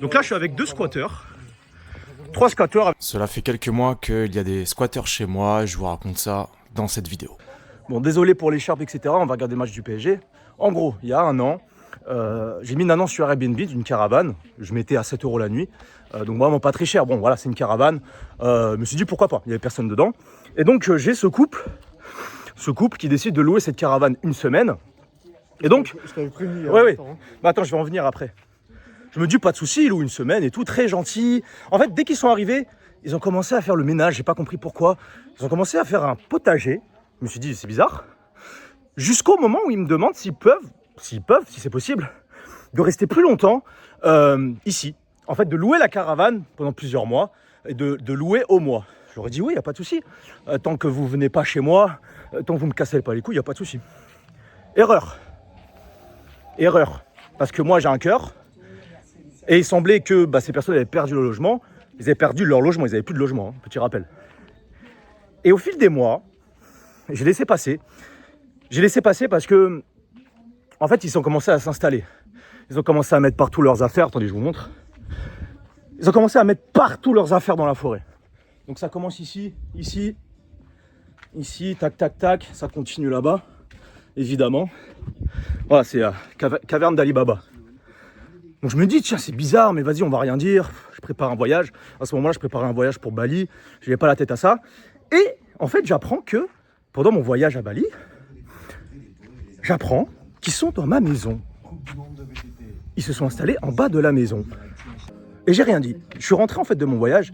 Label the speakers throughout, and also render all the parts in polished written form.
Speaker 1: Donc là, je suis avec 2 squatteurs. 3 squatteurs.
Speaker 2: Cela fait quelques mois qu'il y a des squatteurs chez moi, je vous raconte ça dans cette vidéo.
Speaker 1: Bon, désolé pour l'écharpe, etc. On va regarder le match du PSG. En gros, il y a un an, j'ai mis une annonce sur Airbnb d'une caravane. Je mettais à 7 € la nuit. Donc vraiment pas très cher. Bon, voilà, c'est une caravane. Je me suis dit pourquoi pas. Il n'y avait personne dedans. Et donc, j'ai ce couple qui décide de louer cette caravane une semaine. Et donc,
Speaker 3: je t'avais prévenu.
Speaker 1: Ouais. Bah attends, je vais en venir après. Je me dis pas de soucis, ils louent une semaine et tout, très gentil. En fait, dès qu'ils sont arrivés, ils ont commencé à faire le ménage, j'ai pas compris pourquoi. Ils ont commencé à faire un potager. Je me suis dit, c'est bizarre. Jusqu'au moment où ils me demandent si c'est possible, de rester plus longtemps ici. En fait, de louer la caravane pendant plusieurs mois et de louer au mois. J'aurais dit oui, il n'y a pas de souci. Tant que vous venez pas chez moi, tant que vous me cassez pas les couilles, il n'y a pas de souci. Erreur. Parce que moi, j'ai un cœur. Et il semblait que ces personnes avaient perdu le logement. Ils avaient perdu leur logement, ils n'avaient plus de logement, petit rappel. Et au fil des mois, j'ai laissé passer. J'ai laissé passer parce que, en fait, ils ont commencé à s'installer. Ils ont commencé à mettre partout leurs affaires. Attendez, je vous montre. Ils ont commencé à mettre partout leurs affaires dans la forêt. Donc ça commence ici, tac, ça continue là-bas, évidemment. Voilà, c'est caverne d'Ali Baba. Donc je me dis, tiens, c'est bizarre, mais vas-y, on va rien dire. Je prépare un voyage. À ce moment-là, je préparais un voyage pour Bali. Je n'avais pas la tête à ça. Et en fait, j'apprends que pendant mon voyage à Bali, j'apprends qu'ils sont dans ma maison. Ils se sont installés en bas de la maison. Et j'ai rien dit. Je suis rentré en fait de mon voyage.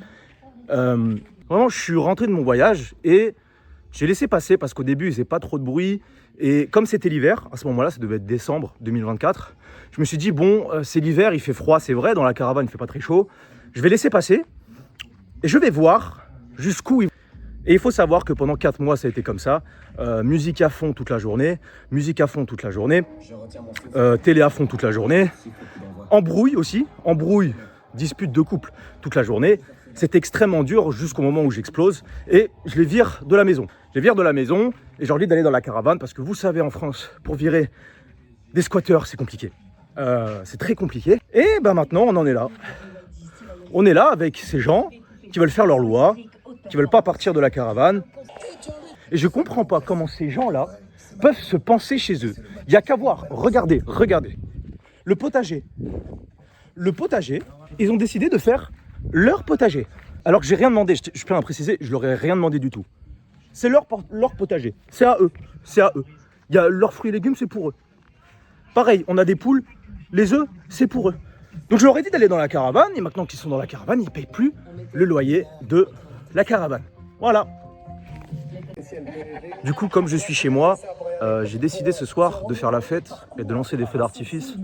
Speaker 1: Vraiment, je suis rentré de mon voyage et j'ai laissé passer parce qu'au début, il faisait pas trop de bruit. Et comme c'était l'hiver, à ce moment-là, ça devait être décembre 2024, je me suis dit, bon, c'est l'hiver, il fait froid, c'est vrai, dans la caravane, il fait pas très chaud. Je vais laisser passer et je vais voir jusqu'où il... Et il faut savoir que pendant 4 mois, ça a été comme ça. Musique à fond toute la journée, télé à fond toute la journée, embrouille aussi, dispute de couple toute la journée. C'est extrêmement dur jusqu'au moment où j'explose et je les vire de la maison. Je les vire de la maison et je leur dis d'aller dans la caravane parce que vous savez, en France, pour virer des squatteurs, c'est compliqué. C'est très compliqué. Et maintenant, on en est là. On est là avec ces gens qui veulent faire leur loi, qui veulent pas partir de la caravane. Et je comprends pas comment ces gens-là peuvent se penser chez eux. Il n'y a qu'à voir. Regardez. Le potager, ils ont décidé de faire leur potager. Alors que j'ai rien demandé, je peux en préciser, je leur ai rien demandé du tout. C'est leur potager, c'est à eux. Il y a leurs fruits et légumes, c'est pour eux. Pareil, on a des poules, les œufs, c'est pour eux. Donc je leur ai dit d'aller dans la caravane, et maintenant qu'ils sont dans la caravane, ils ne payent plus le loyer de la caravane. Voilà. Du coup, comme je suis chez moi, j'ai décidé ce soir de faire la fête et de lancer des feux d'artifice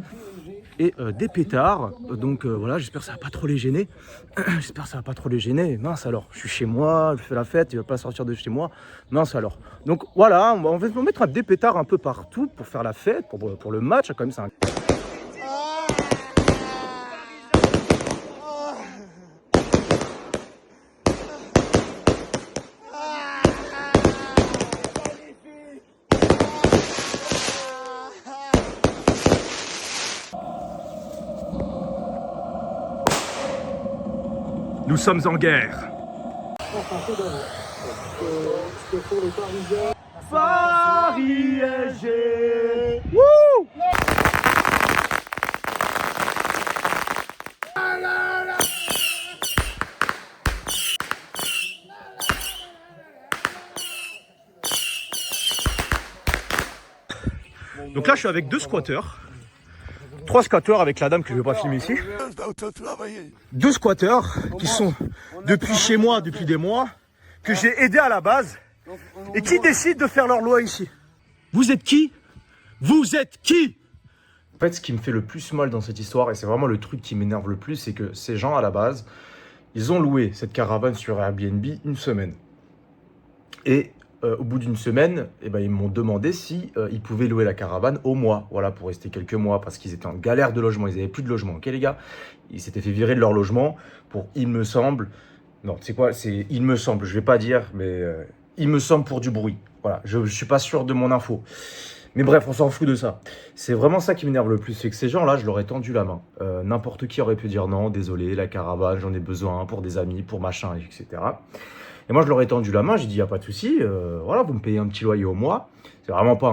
Speaker 1: et des pétards. Donc voilà, j'espère que ça va pas trop les gêner. Mince alors, je suis chez moi, je fais la fête, il va pas sortir de chez moi. Mince alors. Donc voilà, on va mettre des pétards un peu partout pour faire la fête, pour le match. Quand même, c'est un... Nous sommes en guerre. Paris SG. Wouh! Donc là, je suis avec 2 squatteurs. 3 squatteurs avec la dame que je ne vais pas filmer ici. 2 squatteurs qui sont depuis chez moi, depuis des mois, que j'ai aidé à la base et qui décident de faire leur loi ici. Vous êtes qui? Vous êtes qui? En fait, ce qui me fait le plus mal dans cette histoire, et c'est vraiment le truc qui m'énerve le plus, c'est que ces gens à la base, ils ont loué cette caravane sur Airbnb une semaine. Et au bout d'une semaine, ils m'ont demandé si ils pouvaient louer la caravane au mois, voilà, pour rester quelques mois, parce qu'ils étaient en galère de logement, ils n'avaient plus de logement. Ok les gars, ils s'étaient fait virer de leur logement pour, il me semble, non, tu sais quoi, c'est il me semble, je vais pas dire, mais il me semble pour du bruit. Voilà, je suis pas sûr de mon info. Mais bref, on s'en fout de ça. C'est vraiment ça qui m'énerve le plus, c'est que ces gens-là, je leur ai tendu la main. N'importe qui aurait pu dire non, désolé, la caravane, j'en ai besoin pour des amis, pour machin, etc. Et moi, je leur ai tendu la main, j'ai dit, y a pas de souci, voilà, vous me payez un petit loyer au mois. C'est vraiment pas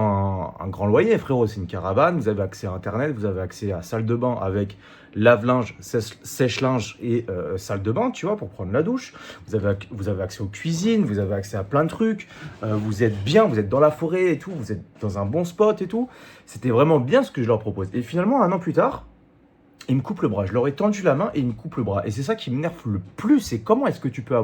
Speaker 1: un grand loyer, frérot, c'est une caravane, vous avez accès à Internet, vous avez accès à salle de bain avec lave-linge, sèche-linge et salle de bain, tu vois, pour prendre la douche. Vous avez accès aux cuisines, vous avez accès à plein de trucs, vous êtes bien, vous êtes dans la forêt et tout, vous êtes dans un bon spot et tout. C'était vraiment bien ce que je leur propose. Et finalement, 1 an plus tard, ils me coupent le bras. Je leur ai tendu la main et ils me coupent le bras. Et c'est ça qui m'énerve le plus, c'est comment est-ce que tu peux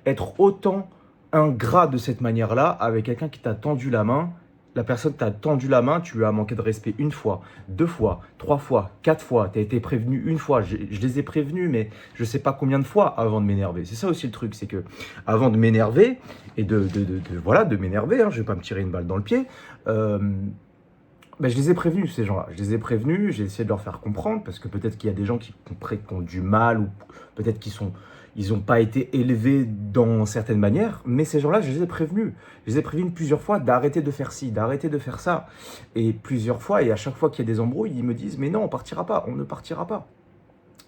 Speaker 1: être autant ingrat de cette manière-là avec quelqu'un qui t'a tendu la main. La personne t'a tendu la main, tu lui as manqué de respect 1 fois, 2 fois, 3 fois, 4 fois. Tu as été prévenu 1 fois. Je les ai prévenus, mais je ne sais pas combien de fois avant de m'énerver. C'est ça aussi le truc, c'est que avant de m'énerver et de m'énerver, hein, je ne vais pas me tirer une balle dans le pied. Ben, je les ai prévenus, ces gens-là. Je les ai prévenus, j'ai essayé de leur faire comprendre, parce que peut-être qu'il y a des gens qui ont du mal, ou peut-être ils n'ont pas été élevés dans certaines manières, mais ces gens-là, je les ai prévenus. Je les ai prévenus plusieurs fois d'arrêter de faire ci, d'arrêter de faire ça. Et plusieurs fois, et à chaque fois qu'il y a des embrouilles, ils me disent « Mais non, on partira pas, on ne partira pas ».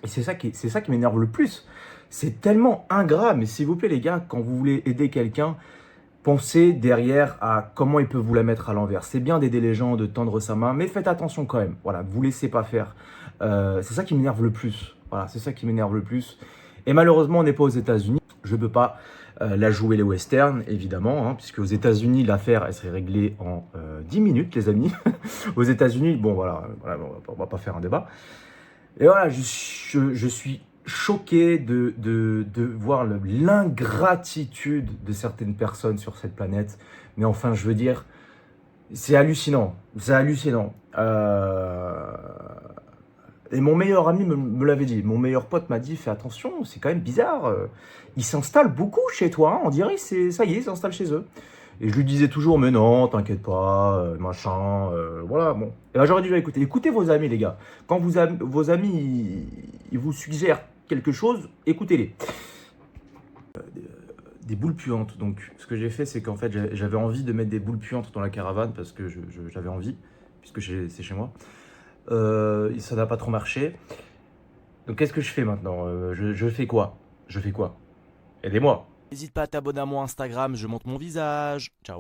Speaker 1: Et c'est ça qui m'énerve le plus. C'est tellement ingrat, mais s'il vous plaît les gars, quand vous voulez aider quelqu'un, pensez derrière à comment il peut vous la mettre à l'envers. C'est bien d'aider les gens, de tendre sa main, mais faites attention quand même. Voilà, vous laissez pas faire. C'est ça qui m'énerve le plus. Voilà, c'est ça qui m'énerve le plus. Et malheureusement, on n'est pas aux États-Unis. Je ne peux pas la jouer les westerns, évidemment, hein, puisque aux États-Unis, l'affaire, elle serait réglée en 10 minutes, les amis. Aux États-Unis, bon, voilà, on va pas faire un débat. Et voilà, je suis choqué de voir l'ingratitude de certaines personnes sur cette planète. Mais enfin, je veux dire, c'est hallucinant. C'est hallucinant. Et mon meilleur ami me l'avait dit. Mon meilleur pote m'a dit, fais attention, c'est quand même bizarre. Ils s'installent beaucoup chez toi. Hein. On dirait que ça y est, ils s'installent chez eux. Et je lui disais toujours, mais non, t'inquiète pas, machin, voilà, bon. Et ben j'aurais dû écouter. Écoutez vos amis, les gars. Quand vos amis, ils vous suggèrent quelque chose, écoutez-les. Des boules puantes. Donc, ce que j'ai fait, c'est qu'en fait, j'avais envie de mettre des boules puantes dans la caravane parce que j'avais envie, puisque c'est chez moi. Ça n'a pas trop marché. Donc, qu'est-ce que je fais maintenant? Je fais quoi? Je fais quoi? Aidez-moi.
Speaker 2: N'hésite pas à t'abonner à mon Instagram, je montre mon visage. Ciao.